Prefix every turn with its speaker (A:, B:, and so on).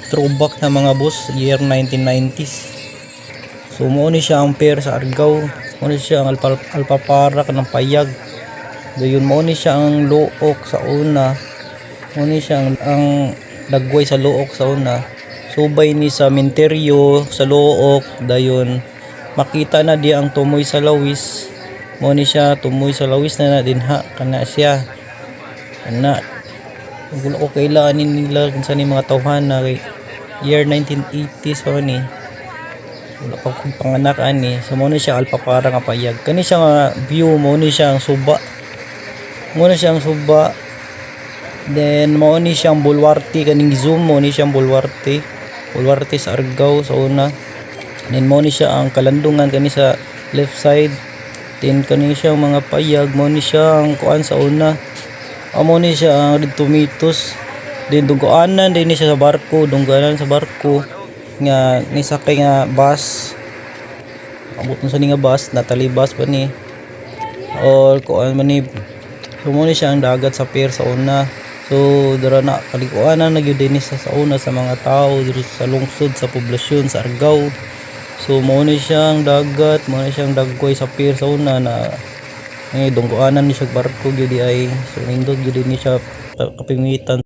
A: throwback na mga boss, year 1990s. So mo ni siya ang pair sa Argao, mo ni siya ang alpapara kanang payag. Dayon mo ni siya ang luok sa una, mo ni siya ang dagway sa luok sa una. Subay ni sa minteryo sa luok, dayon makita na di ang tumoy sa lawis. Mo ni siya tumoy sa lawis na dinha kana siya. Ana wala ko kailangan nila sa ni mga tawhana kay year 1980s pa man ni. Wala pa kong panganak ani. So mo ni siya alpapara nga payag. Kani siya nga view, mo ni siya ang suba. Mo ni siya ang suba. Then mo ni siyang bulwarte kaning zoom, mo ni siyang bulwarte. Bulwarte sa Argao sa una. Then mo ni siya ang kalandungan kani sa left side. Then kani siya mga payag, mo ni siya ang kuan sa una. Amo ni siya ang red tomatoes. Then dugoanan din ni siya sa barko, dungganan sa barko nga ni sakay nga bus. Abot na sa ni nga bus, natalibas pa ni. Or kuan man ni mo ni siya ang dagat sa pier sa una. So dara na kalikuanan na gyud din sa una sa mga tao dito sa lungsod sa poblasyon sa Argao. So mo ni siya ang dagat, mo ni siya ang dagkoy sa pier sa una na dunggoanan ni siya barko gyud ay so nindot gyud ni siya kapimitan.